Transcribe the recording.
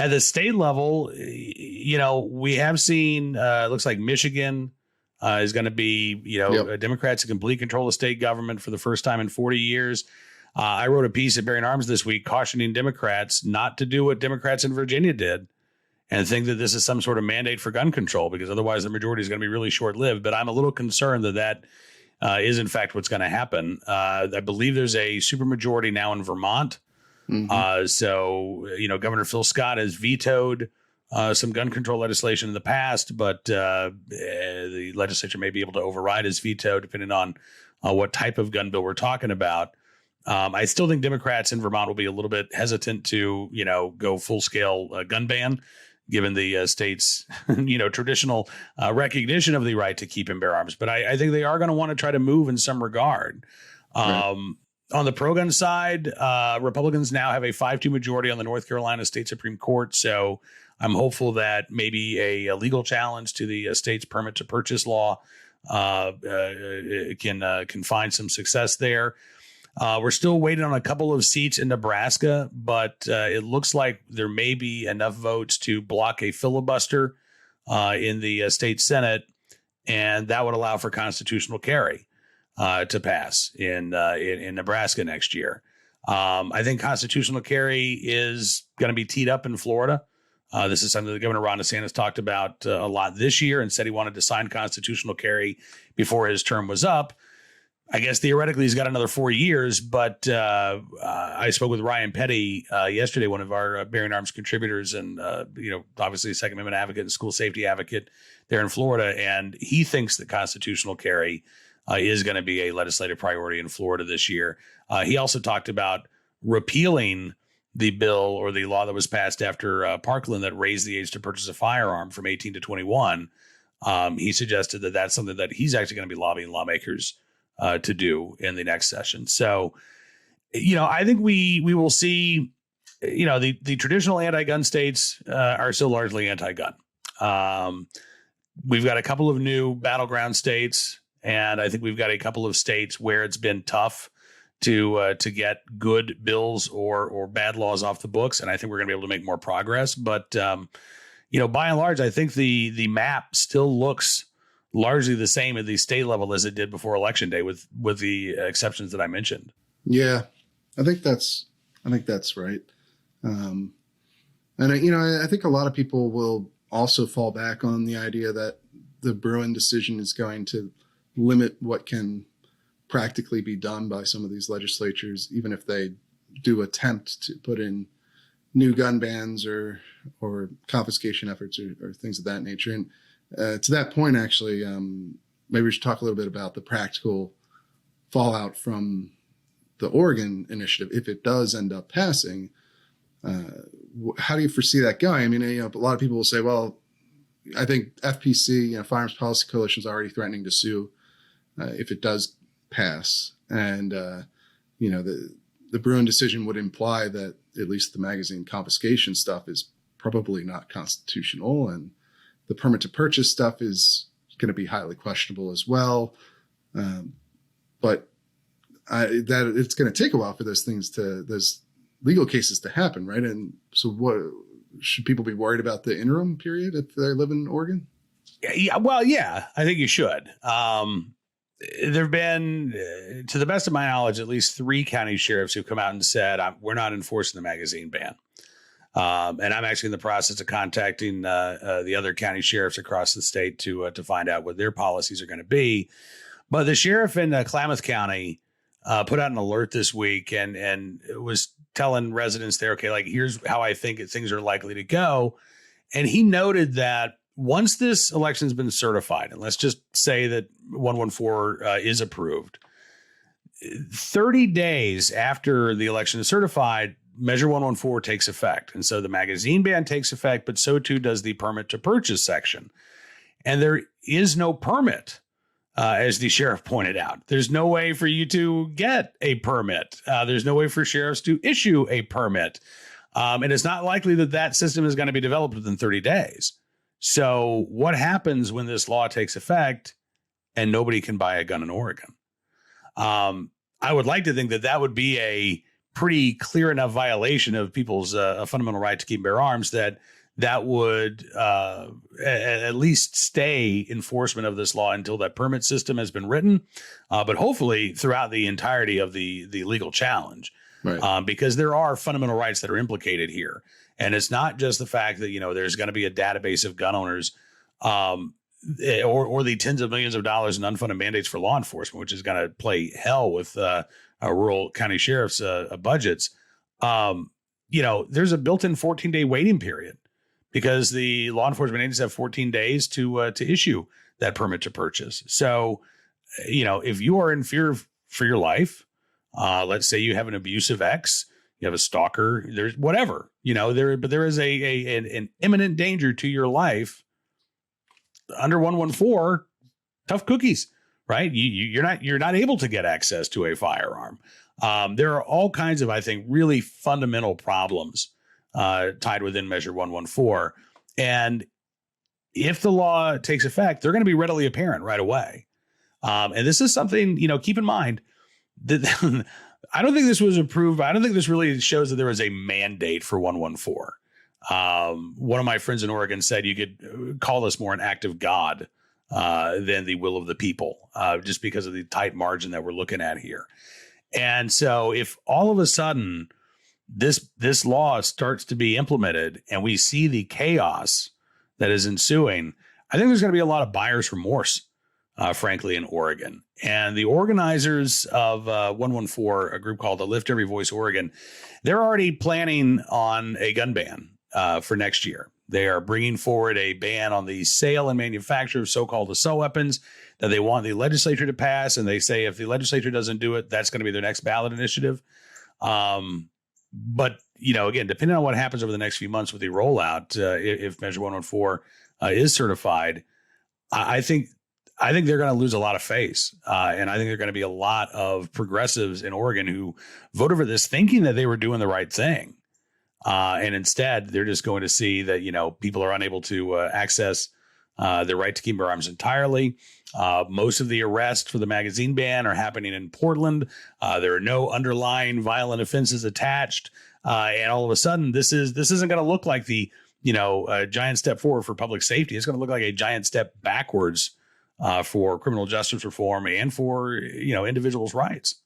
At the state level, we have seen, looks like Michigan is going to be, Democrats in complete control of state government for the first time in 40 years. I wrote a piece at Bearing Arms this week cautioning Democrats not to do what Democrats in Virginia did and think that this is some sort of mandate for gun control, because otherwise the majority is going to be really short-lived. But I'm a little concerned that is, in fact, what's going to happen. I believe there's a supermajority now in Vermont. Mm-hmm. So Governor Phil Scott has vetoed some gun control legislation in the past, but the legislature may be able to override his veto depending on what type of gun bill we're talking about. I still think Democrats in Vermont will be a little bit hesitant to, go full scale gun ban, given the state's, traditional recognition of the right to keep and bear arms. But I think they are going to want to try to move in some regard. Right. On the pro-gun side, Republicans now have a 5-2 majority on the North Carolina State Supreme Court. So I'm hopeful that maybe a legal challenge to the state's permit to purchase law can find some success there. We're still waiting on a couple of seats in Nebraska, but it looks like there may be enough votes to block a filibuster in the state Senate, and that would allow for constitutional carry to pass in Nebraska next year. I think constitutional carry is going to be teed up in Florida. This is something that Governor Ron DeSantis talked about a lot this year and said he wanted to sign constitutional carry before his term was up. I guess theoretically he's got another 4 years, but I spoke with Ryan Petty yesterday, one of our Bearing Arms contributors, and obviously a Second Amendment advocate and school safety advocate there in Florida, and he thinks that constitutional carry is going to be a legislative priority in Florida this year. He also talked about repealing the bill or the law that was passed after Parkland that raised the age to purchase a firearm from 18 to 21. He suggested that that's something that he's actually going to be lobbying lawmakers to do in the next session. So, I think we will see, the traditional anti-gun states are still largely anti-gun. We've got a couple of new battleground states, and I think we've got a couple of states where it's been tough to get good bills or bad laws off the books. And I think we're going to be able to make more progress. But, by and large, I think the map still looks largely the same at the state level as it did before Election Day, with the exceptions that I mentioned. Yeah, I think that's right. And I think a lot of people will also fall back on the idea that the Bruen decision is going to limit what can practically be done by some of these legislatures, even if they do attempt to put in new gun bans or confiscation efforts or things of that nature. And to that point, actually, maybe we should talk a little bit about the practical fallout from the Oregon initiative. If it does end up passing, how do you foresee that going? I mean, a lot of people will say, well, I think FPC, Firearms Policy Coalition, is already threatening to sue if it does pass. And, the Bruen decision would imply that at least the magazine confiscation stuff is probably not constitutional, and the permit to purchase stuff is going to be highly questionable as well. But that it's going to take a while for those legal cases to happen, right? And so what should people be worried about the interim period if they live in Oregon? Yeah, well, yeah, I think you should. There have been, to the best of my knowledge, at least 3 county sheriffs who've come out and said, we're not enforcing the magazine ban. And I'm actually in the process of contacting the other county sheriffs across the state to find out what their policies are going to be. But the sheriff in Klamath County put out an alert this week and was telling residents there, okay, like, here's how I think things are likely to go. And he noted that once this election has been certified, and let's just say that 114 is approved, 30 days after the election is certified, Measure 114 takes effect. And so the magazine ban takes effect, but so too does the permit to purchase section. And there is no permit, as the sheriff pointed out. There's no way for you to get a permit. There's no way for sheriffs to issue a permit. And it's not likely that system is going to be developed within 30 days. So what happens when this law takes effect and nobody can buy a gun in Oregon? I would like to think that would be a pretty clear enough violation of people's fundamental right to keep and bear arms that would at least stay enforcement of this law until that permit system has been written, but hopefully throughout the entirety of the legal challenge, right. because there are fundamental rights that are implicated here. And it's not just the fact that, there's going to be a database of gun owners or the tens of millions of dollars in unfunded mandates for law enforcement, which is going to play hell with rural county sheriffs' budgets. There's a built-in 14-day waiting period because the law enforcement agencies have 14 days to issue that permit to purchase. So, if you are in fear for your life, let's say you have an abusive ex, you have a stalker, there's whatever, there is an imminent danger to your life under 114, tough cookies, right? You're not able to get access to a firearm. There are all kinds of, I think, really fundamental problems tied within Measure 114. And if the law takes effect, they're going to be readily apparent right away. And this is something, keep in mind that I don't think this was approved. I don't think this really shows that there was a mandate for 114. One of my friends in Oregon said you could call this more an act of God than the will of the people, just because of the tight margin that we're looking at here. And so if all of a sudden this law starts to be implemented and we see the chaos that is ensuing, I think there's going to be a lot of buyer's remorse, frankly, in Oregon. And the organizers of 114, a group called the Lift Every Voice Oregon, they're already planning on a gun ban for next year. They are bringing forward a ban on the sale and manufacture of so-called assault weapons that they want the legislature to pass. And they say if the legislature doesn't do it, that's going to be their next ballot initiative. But, again, depending on what happens over the next few months with the rollout, if Measure 114 is certified, I think they're going to lose a lot of face. And I think there are going to be a lot of progressives in Oregon who voted for this thinking that they were doing the right thing. And instead, they're just going to see that, people are unable to access their right to keep and bear arms entirely. Most of the arrests for the magazine ban are happening in Portland. There are no underlying violent offenses attached. And all of a sudden, this isn't going to look like the, giant step forward for public safety. It's going to look like a giant step backwards for criminal justice reform and for, individuals' rights.